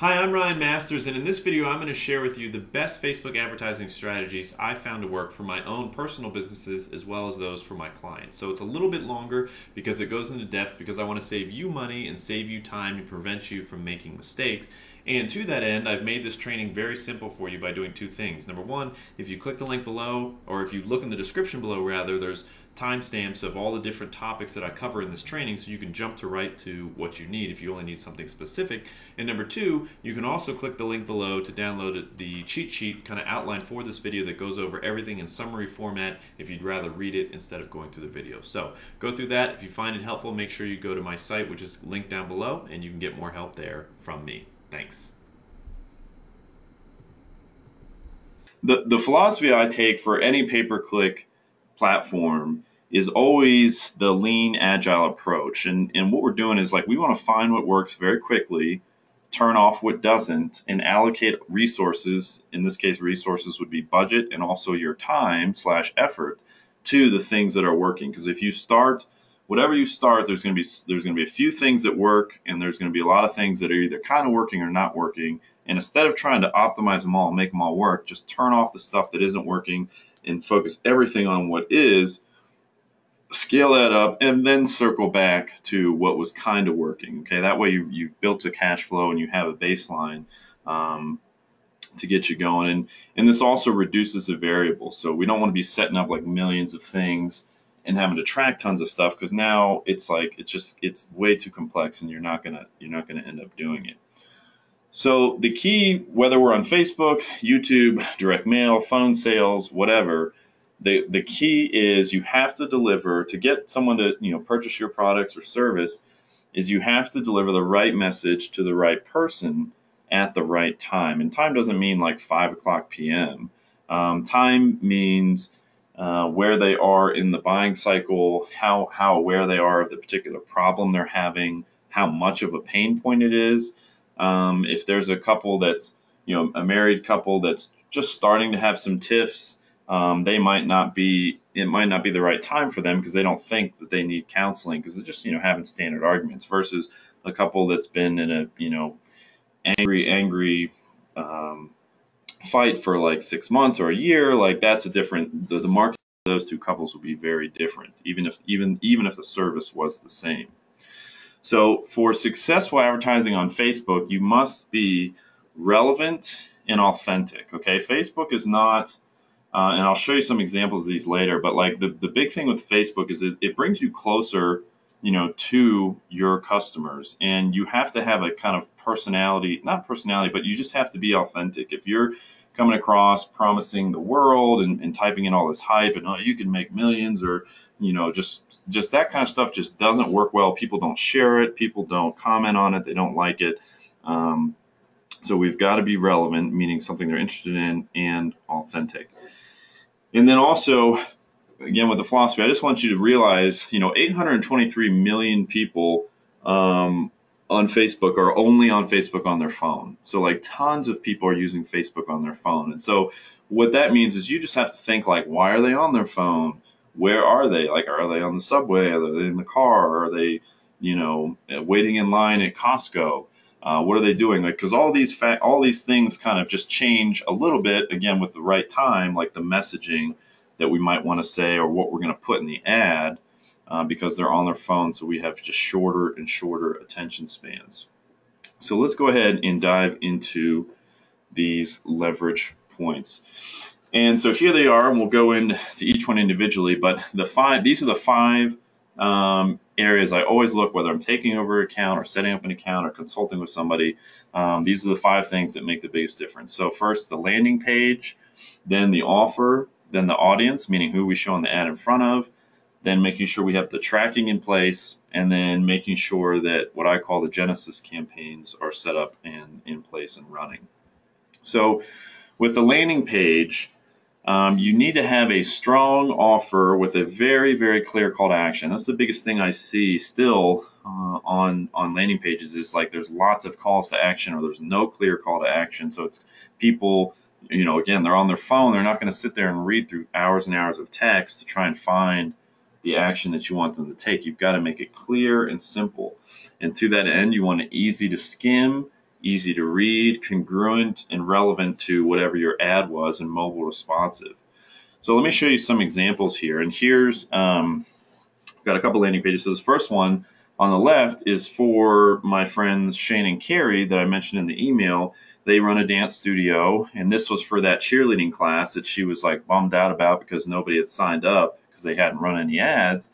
Hi, I'm Ryan Masters, and in this video I'm going to share with you the best Facebook advertising strategies I found to work for my own personal businesses as well as those for my clients. So it's a little bit longer because it goes into depth because I want to save you money and save you time and prevent you from making mistakes. And to that end, I've made this training very simple for you by doing two things. Number one, if you click the link below, or if you look in the description below rather, there's timestamps of all the different topics that I cover in this training so you can jump to right to what you need if you only need something specific. And number two, you can also click the link below to download the cheat sheet kind of outline for this video that goes over everything in summary format if you'd rather read it instead of going through the video. So go through that. If you find it helpful, make sure you go to my site, which is linked down below, and you can get more help there from me. Thanks. The philosophy I take for any pay-per-click platform is always the lean agile approach. And what we're doing is, like, we want to find what works very quickly, turn off what doesn't, and allocate resources. In this case, resources would be budget and also your time / effort to the things that are working. Because if you start, whatever you start, there's going to be a few things that work, and there's going to be a lot of things that are either kind of working or not working. And instead of trying to optimize them all and make them all work, just turn off the stuff that isn't working and focus everything on what is, scale that up, and then circle back to what was kind of working. Okay, that way you've built a cash flow and you have a baseline to get you going. And this also reduces the variables. So we don't want to be setting up like millions of things and having to track tons of stuff, because now it's way too complex and you're not gonna end up doing it. So the key, whether we're on Facebook, YouTube, direct mail, phone sales, whatever, the key is you have to deliver to get someone to purchase your products or service. Is you have to deliver the right message to the right person at the right time. And time doesn't mean like 5:00 p.m. Time means where they are in the buying cycle, how aware they are of the particular problem they're having, how much of a pain point it is. If there's a couple that's, a married couple that's just starting to have some tiffs, it might not be the right time for them because they don't think that they need counseling because they're just, having standard arguments, versus a couple that's been in a, angry fight for like 6 months or a year. Like, that's a different, the market of those two couples will be very different, even if the service was the same. So for successful advertising on Facebook, you must be relevant and authentic. Okay, Facebook is not, and I'll show you some examples of these later, but like the big thing with Facebook is it brings you closer, to your customers, and you have to have a kind of not personality, but you just have to be authentic. If you're coming across promising the world and typing in all this hype and, oh, you can make millions, or just that kind of stuff just doesn't work well. People don't share it, people don't comment on it, they don't like it. So we've got to be relevant, meaning something they're interested in, and authentic. And then also, again, with the philosophy, I just want you to realize, 823 million people on Facebook are only on Facebook on their phone. So like tons of people are using Facebook on their phone. And so what that means is you just have to think, like, why are they on their phone? Where are they? Like, are they on the subway? Are they in the car? Are they, waiting in line at Costco? What are they doing? Like, because all these things kind of just change a little bit, again, with the right time, like the messaging that we might want to say or what we're going to put in the ad, because they're on their phone. So we have just shorter and shorter attention spans. So let's go ahead and dive into these leverage points. And so here they are, and we'll go into each one individually. But these are the five areas I always look, whether I'm taking over an account or setting up an account or consulting with somebody. These are the five things that make the biggest difference. So first, the landing page, then the offer, then the audience, meaning who we show on the ad in front of, then making sure we have the tracking in place, and then making sure that what I call the Genesis campaigns are set up and in place and running. So with the landing page, you need to have a strong offer with a very, very clear call to action. That's the biggest thing I see still on landing pages, is like there's lots of calls to action, or there's no clear call to action. So it's people, again, they're on their phone. They're not going to sit there and read through hours and hours of text to try and find the action that you want them to take. You've got to make it clear and simple. And to that end, you want it easy to skim easy to read, congruent, and relevant to whatever your ad was, and mobile responsive. So let me show you some examples here. And here's got a couple landing pages. So this first one on the left is for my friends Shane and Carrie that I mentioned in the email. They run a dance studio, and this was for that cheerleading class that she was like bummed out about because nobody had signed up because they hadn't run any ads.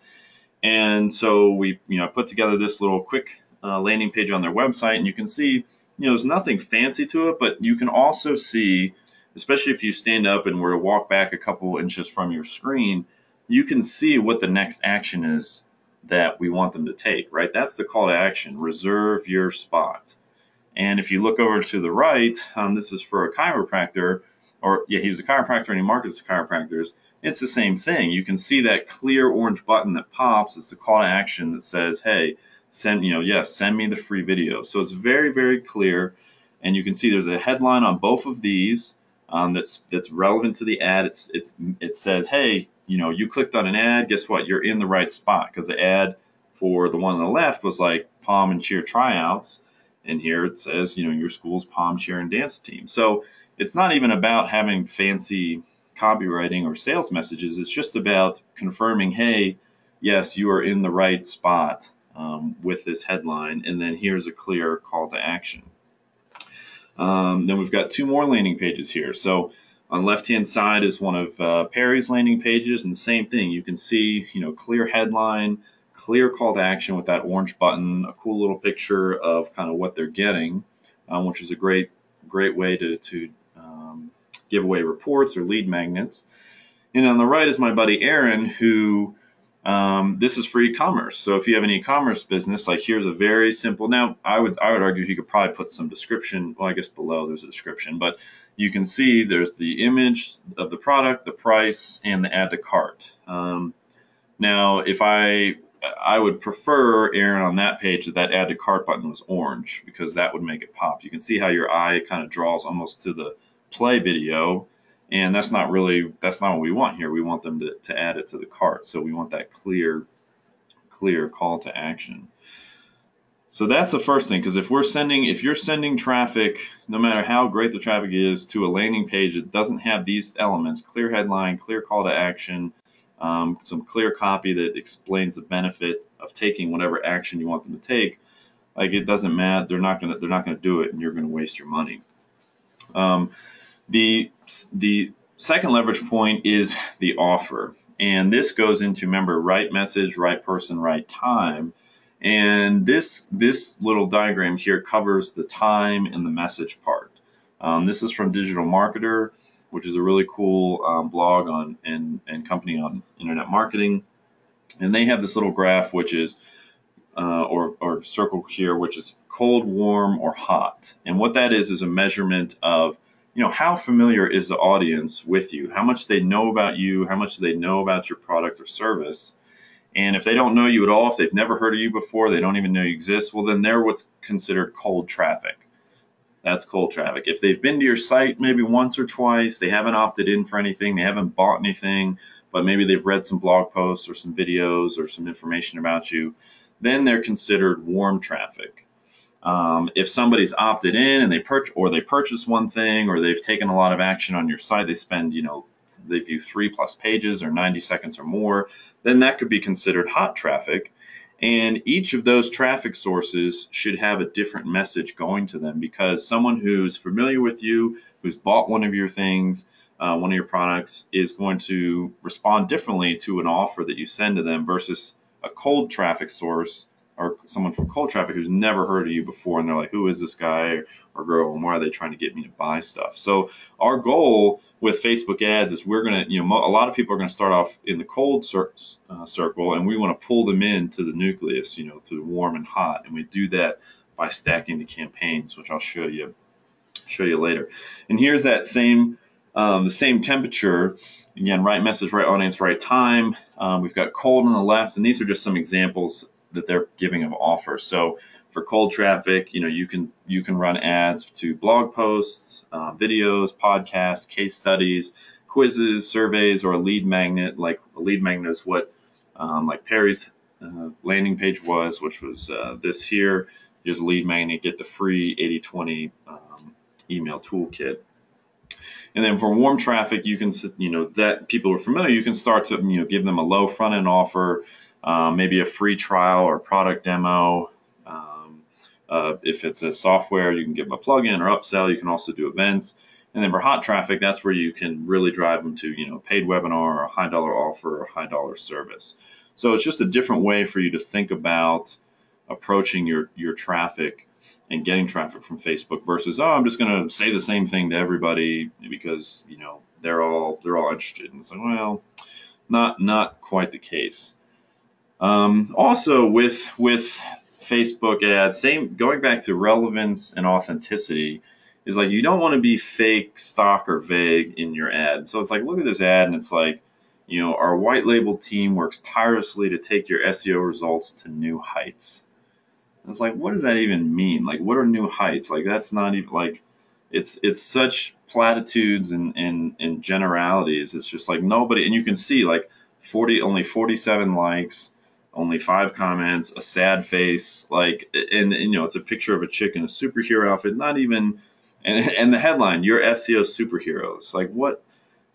And so we, put together this little quick landing page on their website, and you can see, there's nothing fancy to it, but you can also see, especially if you stand up and were to walk back a couple inches from your screen, you can see what the next action is that we want them to take, right? That's the call to action, reserve your spot. And if you look over to the right, this is for a chiropractor, he was a chiropractor and he markets to chiropractors. It's the same thing. You can see that clear orange button that pops. It's the call to action that says, hey, send me the free video. So it's very, very clear. And you can see there's a headline on both of these that's relevant to the ad. It says, hey, you clicked on an ad. Guess what? You're in the right spot, because the ad for the one on the left was like pom and cheer tryouts. And here it says, your school's pom, cheer, and dance team. So it's not even about having fancy copywriting or sales messages. It's just about confirming, hey, yes, you are in the right spot with this headline. And then here's a clear call to action. Then we've got two more landing pages here. So on the left-hand side is one of Perry's landing pages, and the same thing. You can see, clear headline, clear call to action with that orange button, a cool little picture of kind of what they're getting, which is a great way to give away reports or lead magnets. And on the right is my buddy Aaron, who this is for e-commerce. So if you have an e-commerce business, like here's a very simple. Now I would argue you could probably put some description. Well, I guess below there's a description, but you can see there's the image of the product, the price, and the add to cart. Now, if I would prefer, Aaron, on that page that add to cart button was orange, because that would make it pop. You can see how your eye kind of draws almost to the play video, and that's not what we want here. We want them to add it to the cart. So we want that clear call to action. So that's the first thing, because if you're sending traffic, no matter how great the traffic is, to a landing page that doesn't have these elements, clear headline, clear call to action, some clear copy that explains the benefit of taking whatever action you want them to take, like it doesn't matter. They're not gonna do it, and you're gonna waste your money. The second leverage point is the offer, and this goes into, remember, right message, right person, right time. And this little diagram here covers the time and the message part. This is from Digital Marketer, which is a really cool blog on and company on internet marketing. And they have this little graph, which is or circle here, which is cold, warm, or hot. And what that is a measurement of, how familiar is the audience with you? How much they know about you? How much do they know about your product or service? And if they don't know you at all, if they've never heard of you before, they don't even know you exist, well, then they're what's considered cold traffic. That's cold traffic. If they've been to your site maybe once or twice, they haven't opted in for anything, they haven't bought anything, but maybe they've read some blog posts or some videos or some information about you, then they're considered warm traffic. If somebody's opted in and they purchase one thing, or they've taken a lot of action on your site, they spend, they view 3+ pages or 90 seconds or more, then that could be considered hot traffic. And each of those traffic sources should have a different message going to them, because someone who's familiar with you, who's bought one of your things, one of your products, is going to respond differently to an offer that you send to them versus a cold traffic source, or someone from cold traffic who's never heard of you before, and they're like, who is this guy or girl, and why are they trying to get me to buy stuff? So our goal with Facebook ads is we're going to, a lot of people are going to start off in the cold circle, and we want to pull them into the nucleus, to the warm and hot. And we do that by stacking the campaigns, which I'll show you later. And here's that the same temperature. Again, right message, right audience, right time. We've got cold on the left, and these are just some examples that they're giving of offers. So for cold traffic, you can run ads to blog posts, videos, podcasts, case studies, quizzes, surveys, or a lead magnet. Like a lead magnet is what like Perry's landing page was, which was this here. Here's a lead magnet, get the free 80/20 email toolkit. And then for warm traffic, you can, that people are familiar, you can start to, give them a low front end offer, maybe a free trial or product demo. If it's a software, you can give them a plugin or upsell. You can also do events. And then for hot traffic, that's where you can really drive them to, paid webinar or a high dollar offer or a high dollar service. So it's just a different way for you to think about approaching your traffic and getting traffic from Facebook versus, I'm just going to say the same thing to everybody because, they're all interested. And it's like, well, not quite the case. Also with Facebook ads, going back to relevance and authenticity, is like you don't want to be fake, stock, or vague in your ad. So it's like, look at this ad, and it's like, our white label team works tirelessly to take your SEO results to new heights. And it's like, what does that even mean? Like, what are new heights? Like, that's not even like, it's such platitudes and generalities. It's just like nobody, and you can see like only 47 likes. Only 5 comments, a sad face, like, and it's a picture of a chick in a superhero outfit. Not even, and the headline, "Your SEO superheroes." Like, what?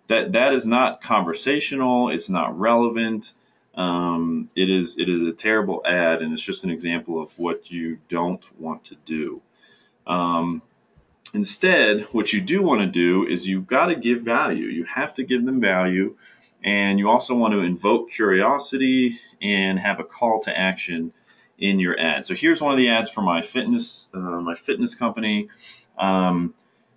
That is not conversational. It's not relevant. It is a terrible ad, and it's just an example of what you don't want to do. Instead, what you do want to do is you've got to give value. You have to give them value, and you also want to invoke curiosity and have a call to action in your ad. So here's one of the ads for my fitness company.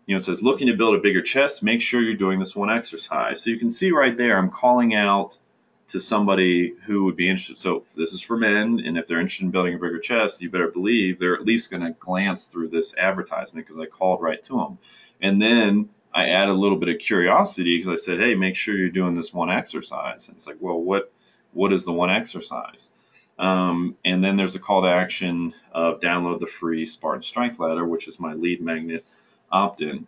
It says, looking to build a bigger chest, make sure you're doing this one exercise. So you can see right there, I'm calling out to somebody who would be interested. So this is for men, and if they're interested in building a bigger chest, you better believe they're at least going to glance through this advertisement because I called right to them. And then I add a little bit of curiosity because I said, hey, make sure you're doing this one exercise. And it's like, well, what is the one exercise? And then there's a call to action of download the free Spartan Strength Ladder, which is my lead magnet opt-in.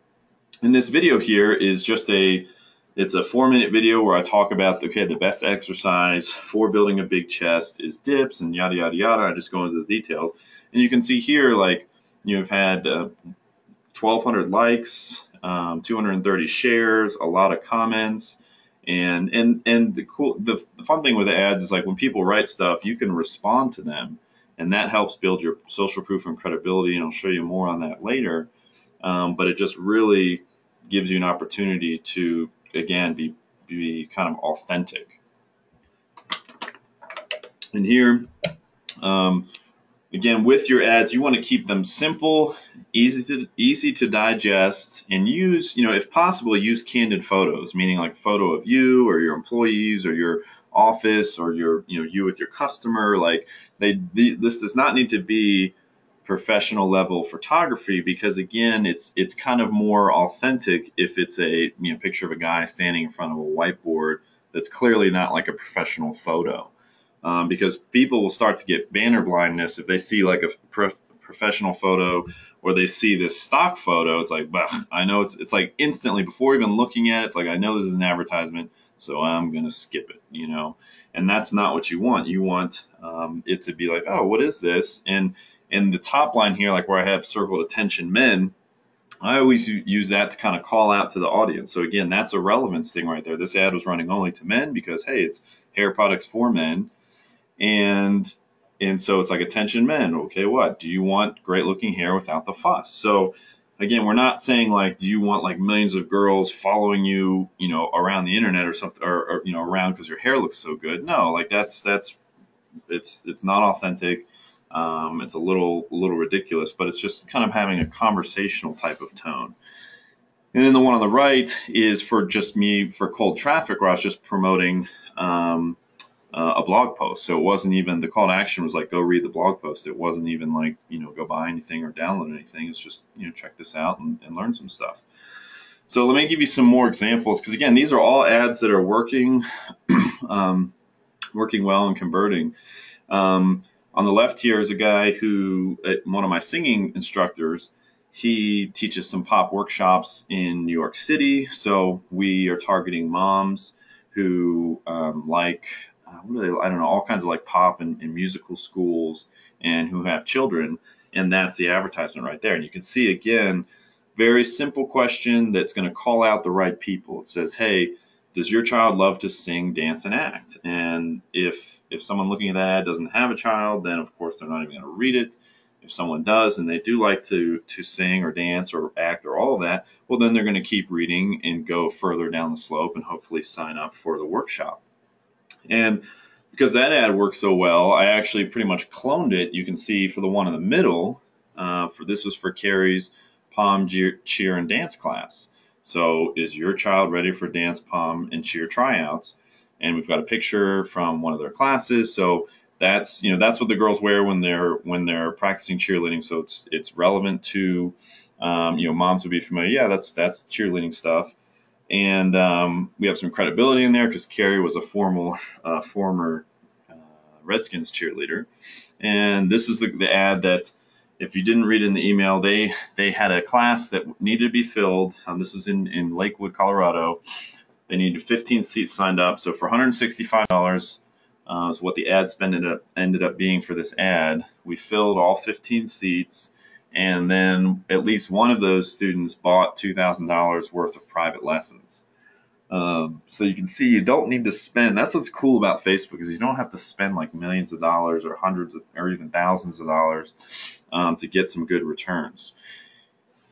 And this video here is just it's a 4-minute video where I talk about, the best exercise for building a big chest is dips and yada, yada, yada. I just go into the details. And you can see here, like, you've had 1,200 likes, 230 shares, a lot of comments. And the fun thing with the ads is like when people write stuff, you can respond to them, and that helps build your social proof and credibility. And I'll show you more on that later. But it just really gives you an opportunity to, again, be kind of authentic. And here, again, with your ads, you want to keep them simple, easy to digest, and use, if possible, use candid photos, meaning like a photo of you or your employees or your office or you with your customer. Like this does not need to be professional level photography because, again, it's kind of more authentic if it's a picture of a guy standing in front of a whiteboard that's clearly not like a professional photo. Because people will start to get banner blindness if they see like a professional photo or they see this stock photo. It's like, I know it's like instantly before even looking at it, it's like, I know this is an advertisement, so I'm going to skip it, and that's not what you want. You want it to be like, oh, what is this? And in the top line here, like where I have circled attention men, I always use that to kind of call out to the audience. So again, that's a relevance thing right there. This ad was running only to men because, hey, it's hair products for men. And so it's like, attention men. Okay, what? Do you want great looking hair without the fuss? So again, we're not saying like, do you want like millions of girls following you, around the internet or something, or around because your hair looks so good. No, like it's not authentic. It's a little ridiculous, but it's just kind of having a conversational type of tone. And then the one on the right is for just me for cold traffic, where I was just promoting a blog post. So it wasn't even, the call to action was like, go read the blog post. It wasn't even like, go buy anything or download anything. It's just, check this out and learn some stuff. So let me give you some more examples, because again, these are all ads that are working, working well and converting. On the left here is a guy who, one of my singing instructors, he teaches some pop workshops in New York City. So we are targeting moms who like, I don't know, all kinds of like pop and musical schools, and who have children. And that's the advertisement right there. And you can see, again, very simple question that's going to call out the right people. It says, hey, does your child love to sing, dance, and act? And if someone looking at that ad doesn't have a child, then of course they're not even going to read it. If someone does and they do like to sing or dance or act or all of that, well, then they're going to keep reading and go further down the slope and hopefully sign up for the workshop. And because that ad worked so well, I actually pretty much cloned it. You can see for the one in the middle, this was for Carrie's pom, cheer, and dance class. So is your child ready for dance, pom, and cheer tryouts? And we've got a picture from one of their classes. So that's what the girls wear when they're practicing cheerleading. So it's relevant to moms would be familiar. Yeah, that's cheerleading stuff. And we have some credibility in there because Carrie was a former Redskins cheerleader. And this is the ad that, if you didn't read in the email, they had a class that needed to be filled. This was in Lakewood, Colorado. They needed 15 seats signed up. So for $165 is what the ad spend ended up being for this ad. We filled all 15 seats. And then at least one of those students bought $2,000 worth of private lessons. So you can see you don't need to spend. That's what's cool about Facebook, is you don't have to spend like millions of dollars or or even thousands of dollars to get some good returns.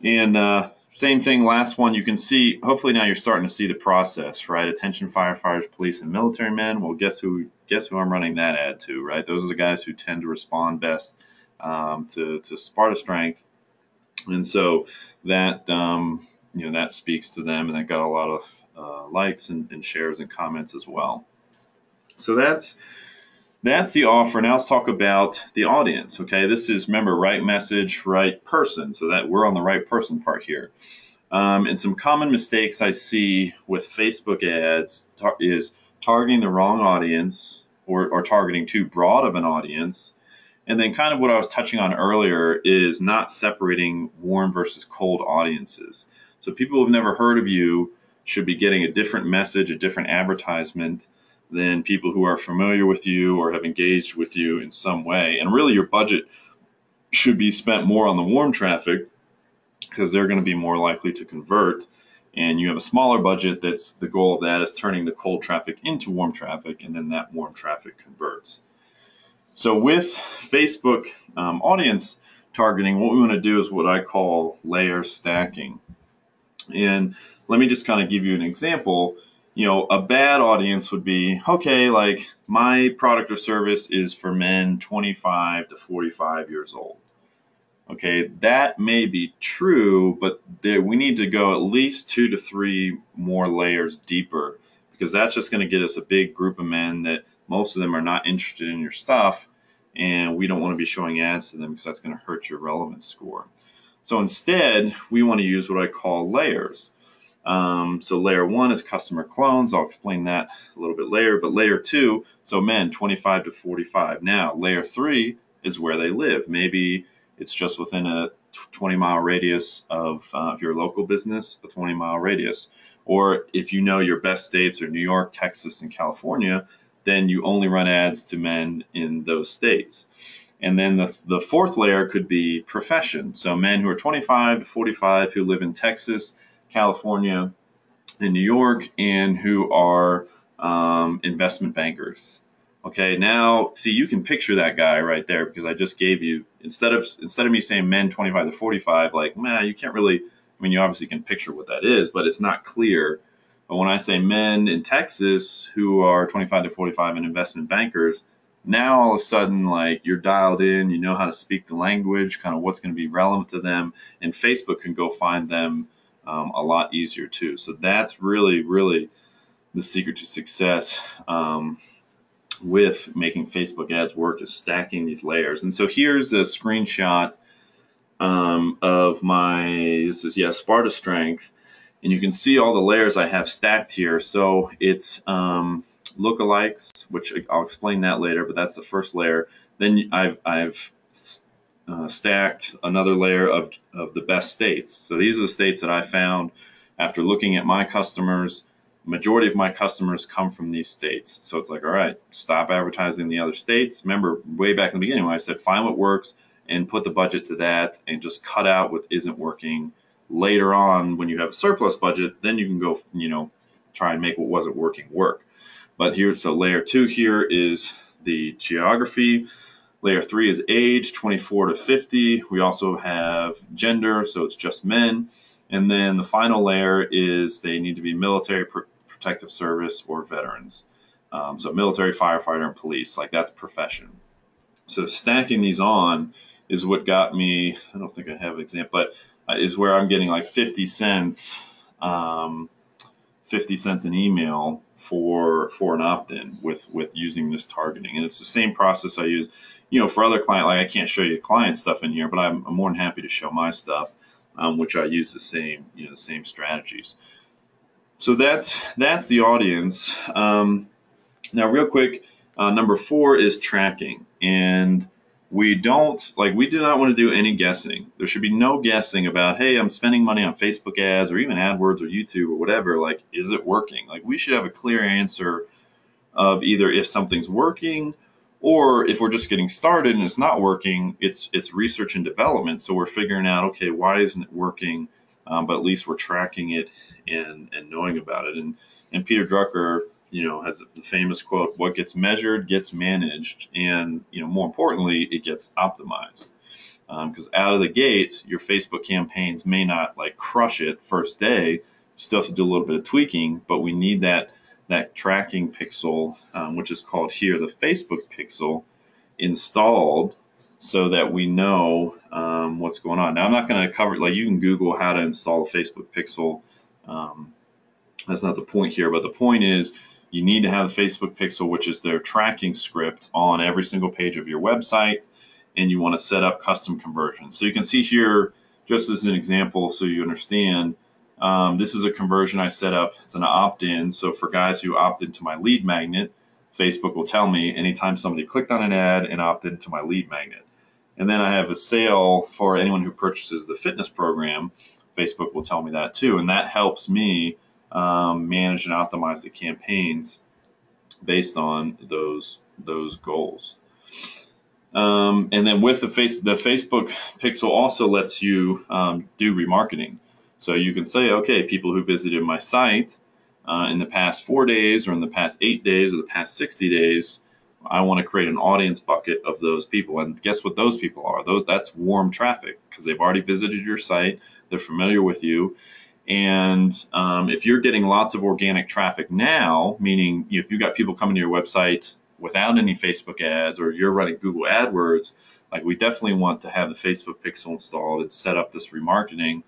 And same thing, last one, you can see, hopefully now you're starting to see the process, right? Attention firefighters, police, and military men. Well, guess who I'm running that ad to, right? Those are the guys who tend to respond best to Sparta Strength. And so that, that speaks to them, and that got a lot of likes and shares and comments as well. So that's the offer. Now let's talk about the audience. Okay, this is, remember, right message, right person. So that we're on the right person part here. And some common mistakes I see with Facebook ads is targeting the wrong audience or targeting too broad of an audience. And then kind of what I was touching on earlier is not separating warm versus cold audiences. So people who've never heard of you should be getting a different message, a different advertisement than people who are familiar with you or have engaged with you in some way. And really your budget should be spent more on the warm traffic because they're going to be more likely to convert. And you have a smaller budget. That's the goal of that, is turning the cold traffic into warm traffic, and then that warm traffic converts. So with Facebook audience targeting, what we want to do is what I call layer stacking. And let me just kind of give you an example. A bad audience would be, okay, like my product or service is for men 25 to 45 years old. Okay, that may be true, but we need to go at least 2 to 3 more layers deeper, because that's just going to get us a big group of men that most of them are not interested in your stuff, and we don't want to be showing ads to them because that's going to hurt your relevance score. So instead, we want to use what I call layers. So layer 1 is customer clones. I'll explain that a little bit later. But layer 2, so men 25 to 45. Now, layer 3 is where they live. Maybe it's just within a 20-mile radius of your local business, a 20-mile radius. Or if you know your best states are New York, Texas, and California, then you only run ads to men in those states. And then the fourth layer could be profession. So men who are 25 to 45 who live in Texas, California, and New York, and who are investment bankers. Okay, now, see, you can picture that guy right there, because I just gave you, instead of me saying men 25 to 45, like, man, you can't really, I mean, you obviously can picture what that is, but it's not clear. But when I say men in Texas who are 25 to 45 and investment bankers, now all of a sudden, like, you're dialed in, you know how to speak the language, kind of what's going to be relevant to them, and Facebook can go find them a lot easier too. So that's really, really the secret to success with making Facebook ads work, is stacking these layers. And so here's a screenshot of Sparta Strength. And you can see all the layers I have stacked here. So it's lookalikes, which I'll explain that later, but that's the first layer. Then I've stacked another layer of the best states. So these are the states that I found after looking at my customers. Majority of my customers come from these states. So it's like, all right, stop advertising in the other states. Remember way back in the beginning when I said find what works and put the budget to that and just cut out what isn't working. Later on, when you have a surplus budget, then you can go, try and make what wasn't working work. But here, so layer 2 here is the geography. Layer 3 is age, 24 to 50. We also have gender, so it's just men. And then the final layer is they need to be military, protective service, or veterans. So military, firefighter, and police, like that's profession. So stacking these on is what got me, I don't think I have an example, but is where I'm getting like 50 cents, 50 cents an email for an opt-in with using this targeting. And it's the same process I use, for other client, like I can't show you client stuff in here, but I'm more than happy to show my stuff, which I use the same strategies. So that's the audience. Now real quick, number 4 is tracking. And we do not want to do any guessing. There should be no guessing about, hey, I'm spending money on Facebook ads or even AdWords or YouTube or whatever. Like, is it working? Like, we should have a clear answer of either if something's working or if we're just getting started and it's not working, it's research and development. So we're figuring out, okay, why isn't it working? But at least we're tracking it and knowing about it. And Peter Drucker, has the famous quote, what gets measured gets managed. And, more importantly, it gets optimized. Because out of the gate, your Facebook campaigns may not like crush it first day. You still have to do a little bit of tweaking, but we need that tracking pixel, which is called here the Facebook pixel, installed so that we know what's going on. Now, I'm not going to cover, like you can Google how to install a Facebook pixel. That's not the point here, but the point is you need to have the Facebook pixel, which is their tracking script on every single page of your website, and you want to set up custom conversions. So you can see here, just as an example, so you understand, this is a conversion I set up. It's an opt-in. So for guys who opt into my lead magnet, Facebook will tell me anytime somebody clicked on an ad and opted into my lead magnet. And then I have a sale for anyone who purchases the fitness program. Facebook will tell me that too. And that helps me manage and optimize the campaigns based on those goals. And then with the Facebook pixel also lets you do remarketing. So you can say, okay, people who visited my site in the past 4 days or in the past 8 days or the past 60 days, I want to create an audience bucket of those people. And guess what those people are? That's warm traffic because they've already visited your site. They're familiar with you. And if you're getting lots of organic traffic now, meaning if you've got people coming to your website without any Facebook ads or you're running Google AdWords, like we definitely want to have the Facebook pixel installed and set up this remarketing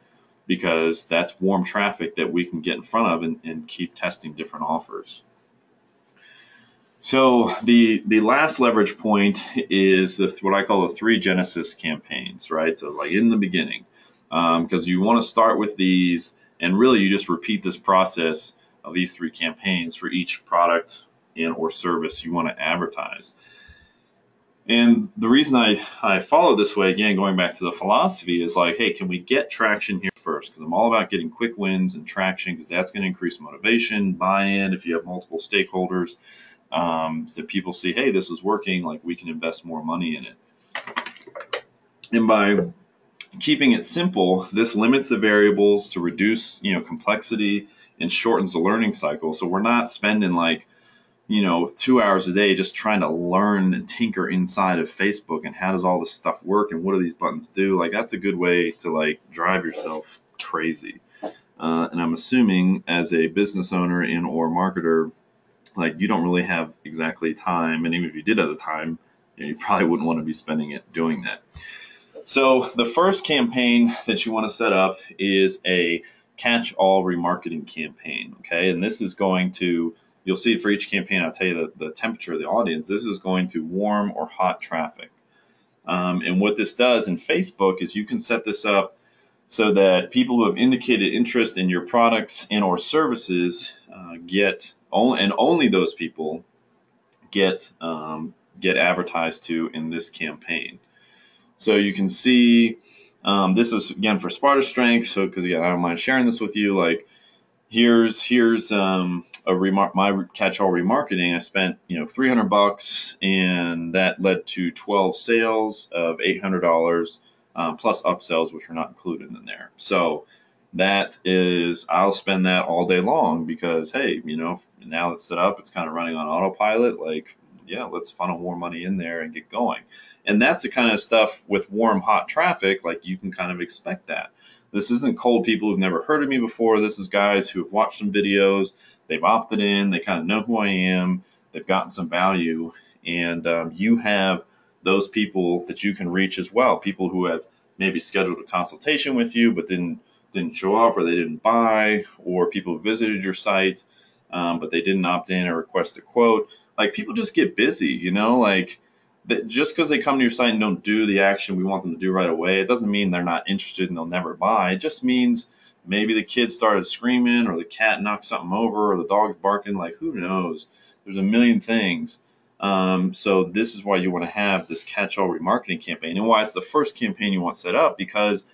because that's warm traffic that we can get in front of and keep testing different offers. So the last leverage point is what I call the 3 Genesis campaigns, right? So like in the beginning, because you want to start with these and really you just repeat this process of these 3 campaigns for each product and or service you want to advertise. And the reason I follow this way, again, going back to the philosophy, is like, hey, can we get traction here first? Because I'm all about getting quick wins and traction because that's going to increase motivation, buy-in if you have multiple stakeholders. So people see, hey, this is working, like we can invest more money in it. And by keeping it simple, this limits the variables to reduce, complexity and shortens the learning cycle. So we're not spending like, 2 hours a day just trying to learn and tinker inside of Facebook and how does all this stuff work and what do these buttons do? Like that's a good way to like drive yourself crazy. And I'm assuming as a business owner and or marketer, like you don't really have exactly time. And even if you did have the time, you probably wouldn't want to be spending it doing that. So the first campaign that you want to set up is a catch-all remarketing campaign. Okay. And this is going to, you'll see for each campaign, I'll tell you the temperature of the audience. This is going to warm or hot traffic. And what this does in Facebook is you can set this up so that people who have indicated interest in your products and or services only those people get advertised to in this campaign. So you can see this is again for Sparta Strength. So because again, I don't mind sharing this with you. Like here's my catch-all remarketing, I spent $300, and that led to 12 sales of $800, plus upsells, which are not included in there. So that is, I'll spend that all day long because, hey, now it's set up, it's kind of running on autopilot. Like, yeah, let's funnel more money in there and get going. And that's the kind of stuff with warm, hot traffic. Like, you can kind of expect that. This isn't cold people who've never heard of me before. This is guys who have watched some videos. They've opted in. They kind of know who I am. They've gotten some value. And you have those people that you can reach as well. People who have maybe scheduled a consultation with you but didn't show up, or they didn't buy, or people who visited your site but they didn't opt in or request a quote. Like, people just get busy, like that. Just because they come to your site and don't do the action we want them to do right away, it doesn't mean they're not interested and they'll never buy. It just means maybe the kid started screaming, or the cat knocked something over, or the dog's barking. Like, who knows? There's a million things. So this is why you want to have this catch-all remarketing campaign, and why it's the first campaign you want set up, because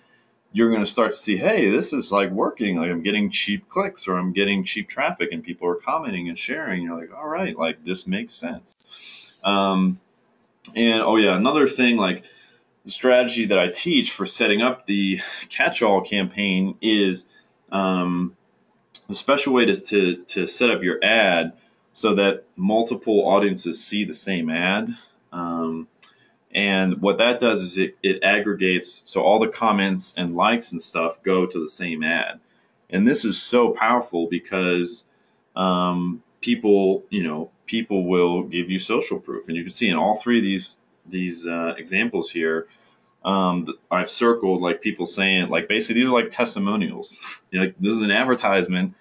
you're going to start to see, hey, this is like working. Like, I'm getting cheap clicks, or I'm getting cheap traffic, and people are commenting and sharing. You're like, all right, like, this makes sense. And oh yeah, another thing, like, the strategy that I teach for setting up the catch-all campaign is the special way to set up your ad so that multiple audiences see the same ad. And what that does is it aggregates, so all the comments and likes and stuff go to the same ad. And this is so powerful because people will give you social proof. And you can see in all three of these examples here, I've circled, like, people saying, like, basically these are like testimonials. Like, this is an advertisement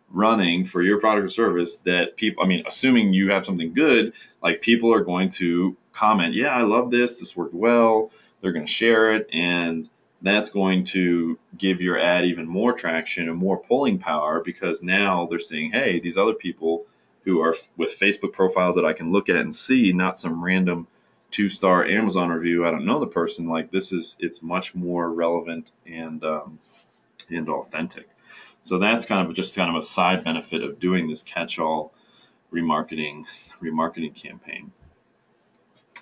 running for your product or service that people, assuming you have something good, like, people are going to comment, yeah, I love this. This worked well. They're going to share it. And that's going to give your ad even more traction and more pulling power, because now they're seeing, hey, these other people who are with Facebook profiles that I can look at and see, not some random 2-star Amazon review. I don't know the person. Like, it's much more relevant and authentic. So that's kind of a side benefit of doing this catch-all remarketing campaign.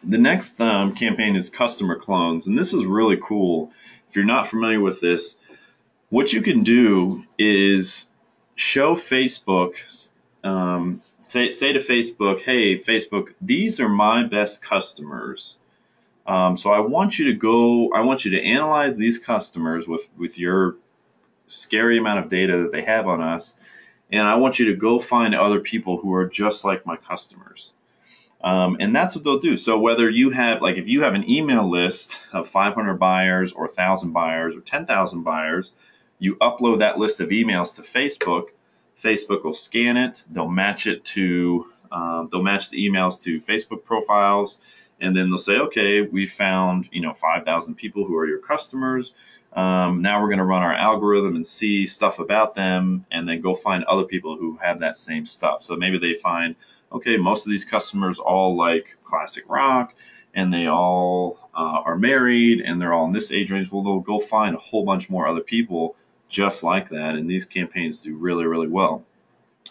The next campaign is customer clones, and this is really cool. If you're not familiar with this, what you can do is show Facebook, say to Facebook, hey, Facebook, these are my best customers. So I want you to analyze these customers with your scary amount of data that they have on us, and I want you to go find other people who are just like my customers. And that's what they'll do. So whether you have, like, if you have an email list of 500 buyers or 1,000 buyers or 10,000 buyers, you upload that list of emails to Facebook. Facebook will scan it. They'll match the emails to Facebook profiles, and then they'll say, okay, we found 5,000 people who are your customers. Now we're going to run our algorithm and see stuff about them, and then go find other people who have that same stuff. So maybe they find, okay, most of these customers all like classic rock, and they all are married, and they're all in this age range. Well, they'll go find a whole bunch more other people just like that, and these campaigns do really, really well.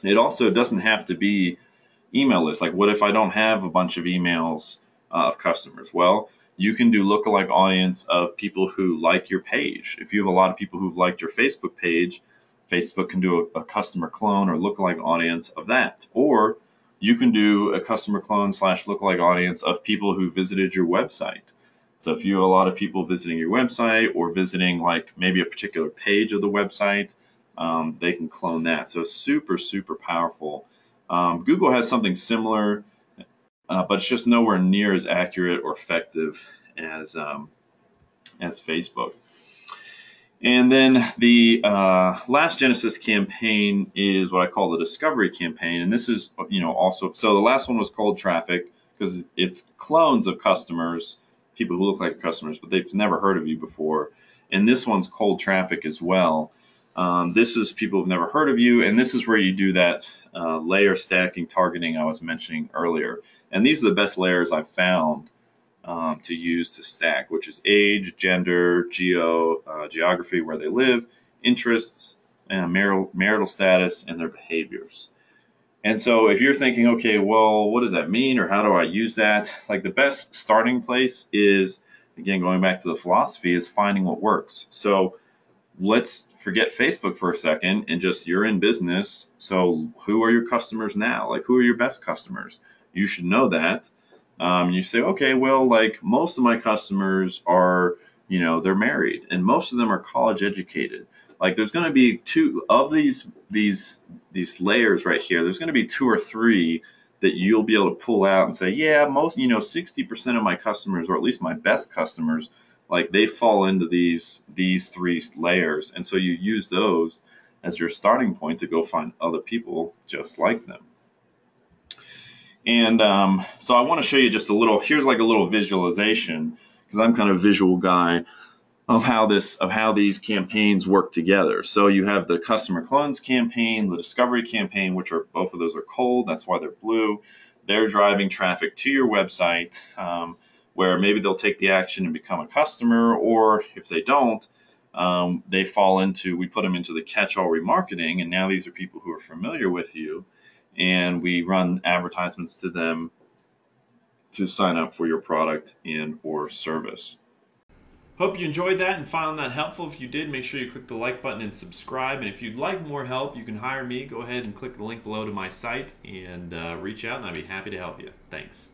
It also doesn't have to be email lists. Like, what if I don't have a bunch of emails of customers? Well, you can do lookalike audience of people who like your page. If you have a lot of people who've liked your Facebook page, Facebook can do a customer clone or lookalike audience of that. Or you can do a customer clone / lookalike audience of people who visited your website. So if you have a lot of people visiting your website, or visiting, like, maybe a particular page of the website, they can clone that. So super, super powerful. Google has something similar, but it's just nowhere near as accurate or effective as Facebook. And then the last Genesis campaign is what I call the discovery campaign. And this is, also, so the last one was cold traffic, because it's clones of customers, people who look like customers, but they've never heard of you before. And this one's cold traffic as well. This is people who've never heard of you. And this is where you do that layer stacking targeting I was mentioning earlier. And these are the best layers I've found to use to stack, which is age, gender, geography, where they live, interests, and marital status, and their behaviors. And so if you're thinking, okay, well, what does that mean or how do I use that? Like the best starting place is, again, going back to the philosophy, is finding what works. So let's forget Facebook for a second and just you're in business. So who are your customers now? Like who are your best customers? You should know that. You say, okay, well, like most of my customers are, they're married and most of them are college educated. Like there's going to be two of these layers right here. There's going to be two or three that you'll be able to pull out and say, yeah, most, 60% of my customers, or at least my best customers, like they fall into these three layers, and so you use those as your starting point to go find other people just like them. And so I want to show you just a little. Here's like a little visualization because I'm kind of a visual guy of how these campaigns work together. So you have the customer cleanse campaign, the discovery campaign, which are both of those are cold. That's why they're blue. They're driving traffic to your website, where maybe they'll take the action and become a customer, or if they don't, they fall into, we put them into the catch-all remarketing, and now these are people who are familiar with you, and we run advertisements to them to sign up for your product and or service. Hope you enjoyed that and found that helpful. If you did, make sure you click the like button and subscribe. And if you'd like more help, you can hire me. Go ahead and click the link below to my site and reach out, and I'd be happy to help you. Thanks.